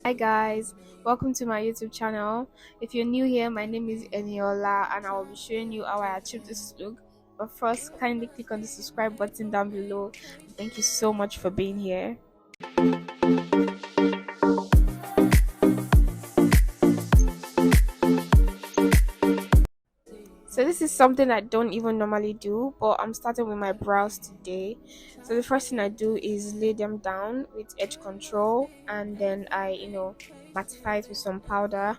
Hi guys, welcome to my YouTube channel. If you're new here, my name is Eniola and I will be showing you how I achieved this look. But first, kindly click on the subscribe button down below. Thank you so much for being here. So this is something I don't even normally do, but I'm starting with my brows today. So the first thing I do is lay them down with edge control, and then I mattify it with some powder.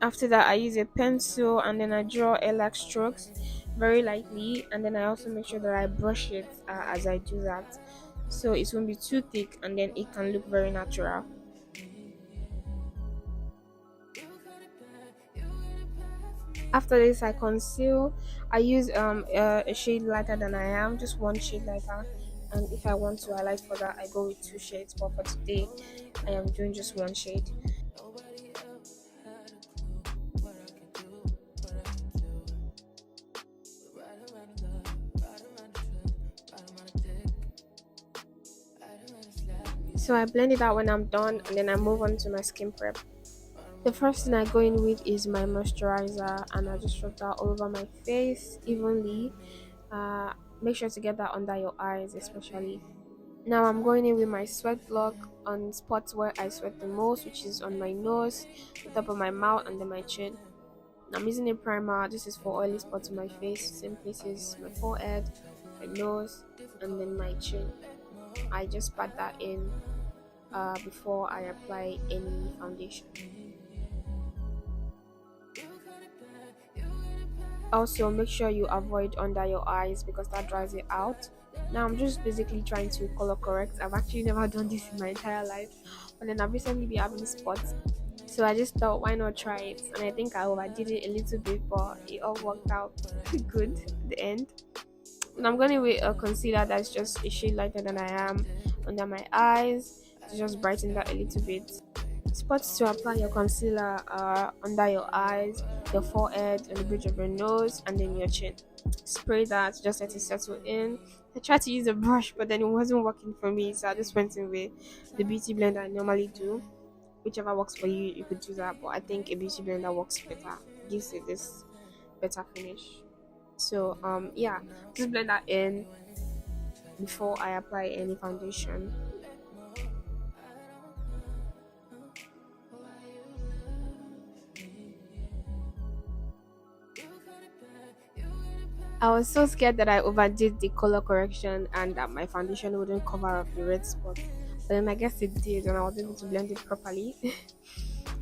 After that, I use a pencil and then I draw air-like strokes very lightly, and then I also make sure that I brush it as I do that, so it won't be too thick and then it can look very natural. After this, I conceal. I use a shade lighter than I am, just one shade lighter, and if I want to highlight for that, I go with two shades, but for today I am doing just one shade. So I blend it out when I'm done, and then I move on to my skin prep. The first thing I go in with is my moisturizer, and I just rub that all over my face evenly. Make sure to get that under your eyes especially. Now I'm going in with my sweat block on spots where I sweat the most, which is on my nose, the top of my mouth, and then my chin. I'm using a primer. This is for oily spots on my face, same places, my forehead, my nose, and then my chin. I just pat that in before I apply any foundation. Also, make sure you avoid under your eyes because that dries it out. Now I'm just basically trying to color correct. I've actually never done this in my entire life, but then I've recently been having spots, so I just thought, why not try it? And I think I overdid it a little bit, but it all worked out good at the end. And I'm going with a concealer that's just a shade lighter than I am under my eyes to just brighten that a little bit. Spots to apply your concealer are under your eyes, your forehead, and the bridge of your nose, and then your chin. Spray that, just let it settle in. I tried to use a brush, but then it wasn't working for me, so I just went in with the beauty blender I normally do. Whichever works for you, you could do that, but I think a beauty blender works better, gives it this better finish. So yeah, just blend that in before I apply any foundation. I was so scared that I overdid the color correction and that my foundation wouldn't cover up the red spot. But then I guess it did, and I was able to blend it properly.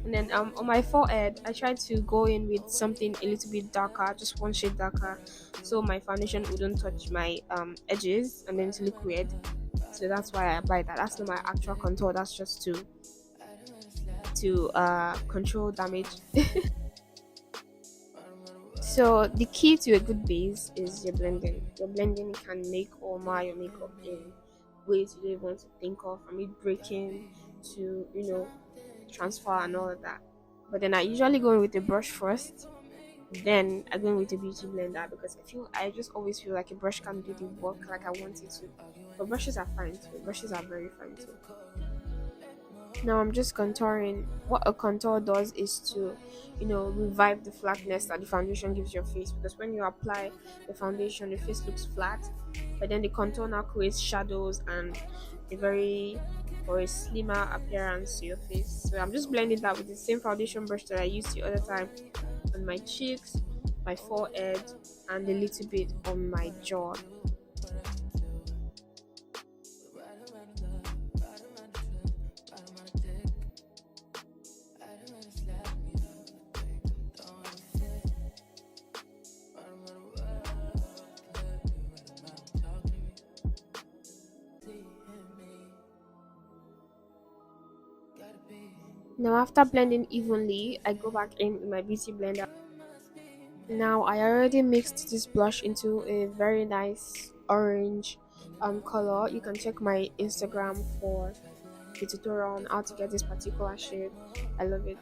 And then on my forehead, I tried to go in with something a little bit darker, just one shade darker, so my foundation wouldn't touch my edges and then to look weird. So that's why I applied that. That's not my actual contour. That's just to control damage. So the key to a good base is your blending. Your blending can make or mar your makeup in ways you don't even want to think of, from it breaking to transfer and all of that. But then I usually go in with a brush first, then I go in with a beauty blender because I just always feel like a brush can do the work like I want it to. But brushes are fine too. Brushes are very fine too. Now I'm just contouring. What a contour does is to revive the flatness that the foundation gives your face, because when you apply the foundation, the face looks flat, but then the contour now creates shadows and a very or a slimmer appearance to your face. So I'm just blending that with the same foundation brush that I used the other time on my cheeks, my forehead, and a little bit on my jaw. Now after blending evenly, I go back in with my beauty blender. Now I already mixed this blush into a very nice orange color. You can check my Instagram for the tutorial on how to get this particular shade. I love it.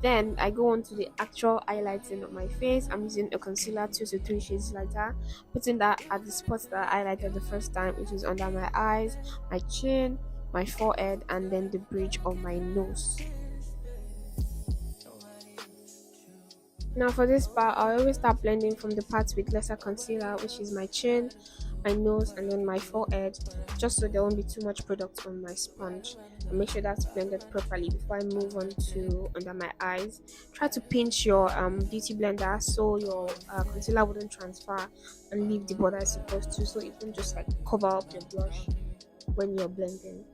Then I go on to the actual highlighting of my face. I'm using a concealer 2 to 3 shades lighter, putting that at the spots that I highlighted the first time, which is under my eyes, my chin, my forehead, and then the bridge of my nose. Now for this part, I always start blending from the parts with lesser concealer, which is my chin, my nose, and then my forehead, just so there won't be too much product on my sponge. And make sure that's blended properly before I move on to under my eyes. Try to pinch your beauty blender so your concealer wouldn't transfer and leave the border it's supposed to, so it won't just like cover up your blush when you're blending.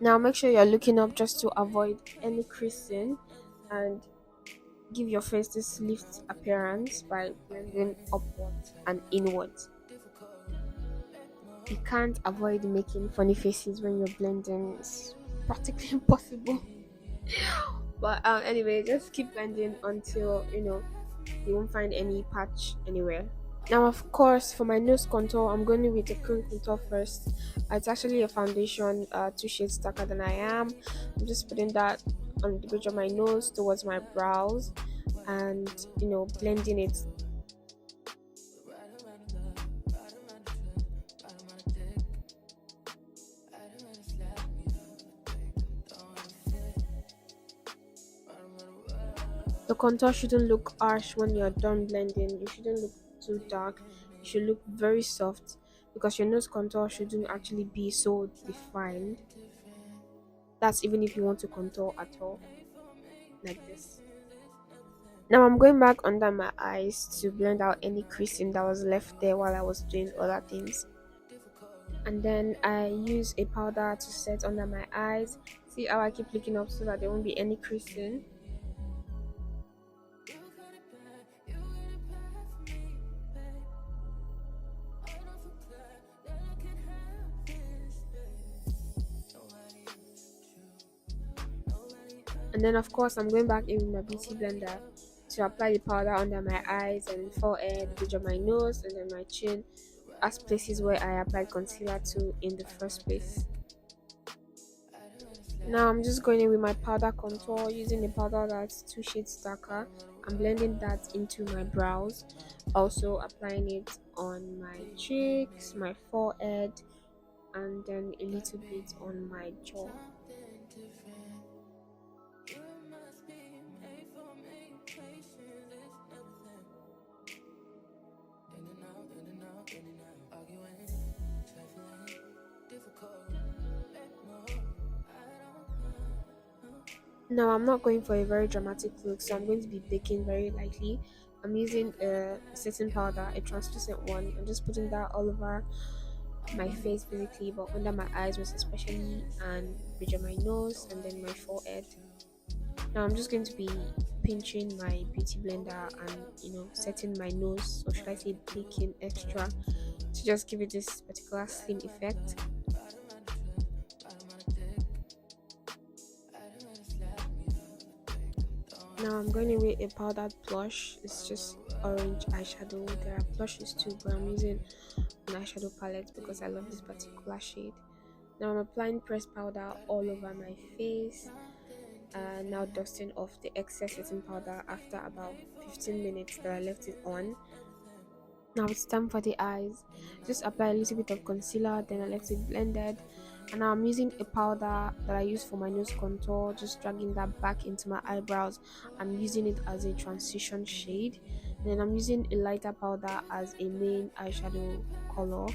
Now make sure you're looking up just to avoid any creasing and give your face this lift appearance by blending upwards and inwards. You can't avoid making funny faces when you're blending. It's practically impossible. But anyway, just keep blending until you won't find any patch anywhere. Now, of course, for my nose contour, I'm going with a cream contour first. It's actually a foundation, 2 shades darker than I am. I'm just putting that on the bridge of my nose towards my brows, and blending it. The contour shouldn't look harsh when you're done blending. You shouldn't look too dark. You should look very soft because your nose contour shouldn't actually be so defined. That's even if you want to contour at all, like this. Now I'm going back under my eyes to blend out any creasing that was left there while I was doing other things. And then I use a powder to set under my eyes. See how I keep looking up so that there won't be any creasing. And then of course I'm going back in with my beauty blender to apply the powder under my eyes and forehead, bridge of my nose, and then my chin, as places where I applied concealer to in the first place. Now I'm just going in with my powder contour using a powder that's 2 shades darker. I'm blending that into my brows, also applying it on my cheeks, my forehead, and then a little bit on my jaw. Now I'm not going for a very dramatic look, so I'm going to be baking very lightly. I'm using a setting powder, a translucent one. I'm just putting that all over my face basically, but under my eyes most especially, and bridge of my nose, and then my forehead. Now I'm just going to be pinching my beauty blender and setting my nose, or should I say baking extra, to just give it this particular slim effect. Now I'm going in with a powdered blush. It's just orange eyeshadow. There are blushes too, but I'm using an eyeshadow palette because I love this particular shade. Now I'm applying pressed powder all over my face. Now dusting off the excess setting powder after about 15 minutes that I left it on. Now it's time for the eyes. Just apply a little bit of concealer, then I left it blended. And now I'm using a powder that I use for my nose contour, just dragging that back into my eyebrows. I'm using it as a transition shade. And then I'm using a lighter powder as a main eyeshadow color.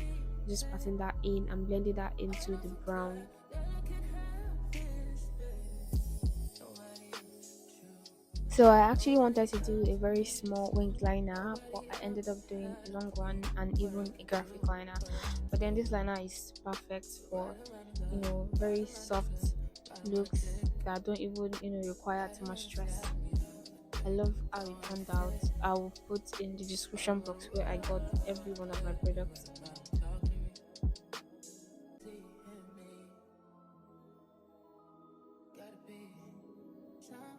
Just patting that in and blending that into the brown. So I actually wanted to do a very small winged liner, but I ended up doing a long one and even a graphic liner. But then this liner is perfect for very soft looks that don't even require too much stress. I love how it turned out. I will put in the description box where I got every one of my products.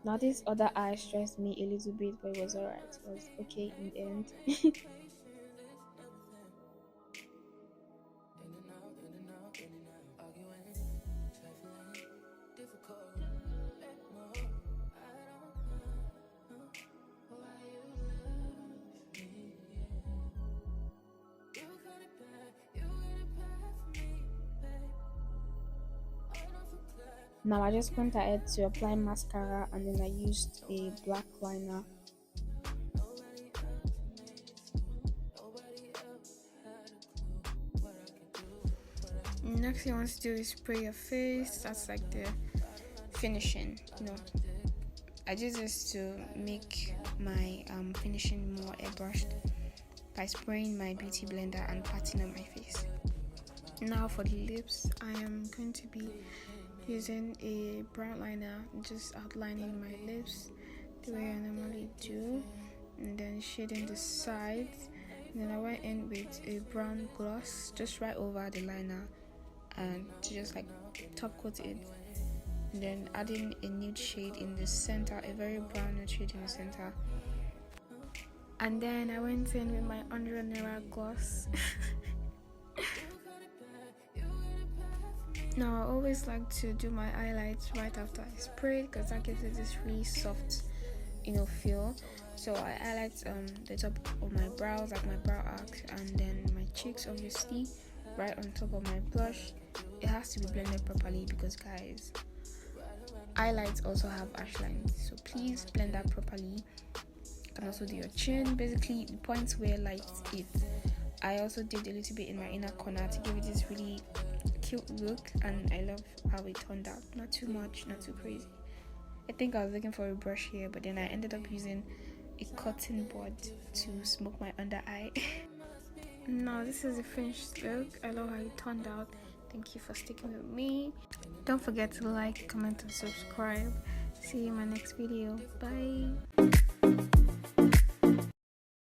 Now this other eye stressed me a little bit, but it was alright. It was okay in the end. Now I just went ahead to apply mascara, and then I used a black liner. Next thing you want to do is spray your face. That's like the finishing, I do this to make my finishing more airbrushed by spraying my beauty blender and patting on my face. Now for the lips, I am going to be using a brown liner, just outlining my lips the way I normally do, and then shading the sides. And then I went in with a brown gloss just right over the liner and to just like top coat it, and then adding a nude shade in the center, a very brown nude shade in the center. And then I went in with my 100 Naira gloss. Now I always like to do my highlights right after I spray, because that gives it this really soft feel. So I highlight the top of my brows, like my brow arc, and then my cheeks obviously right on top of my blush. It has to be blended properly because, guys, highlights also have ash lines, so please blend that properly. You can also do your chin, basically the points where light is. I also did a little bit in my inner corner to give it this really cute look, and I love how it turned out. Not too much, not too crazy. I think I was looking for a brush here, but then I ended up using a cotton bud to smoke my under eye. Now this is the finished look. I love how it turned out. Thank you for sticking with me. Don't forget to like, comment, and subscribe. See you in my next video. Bye.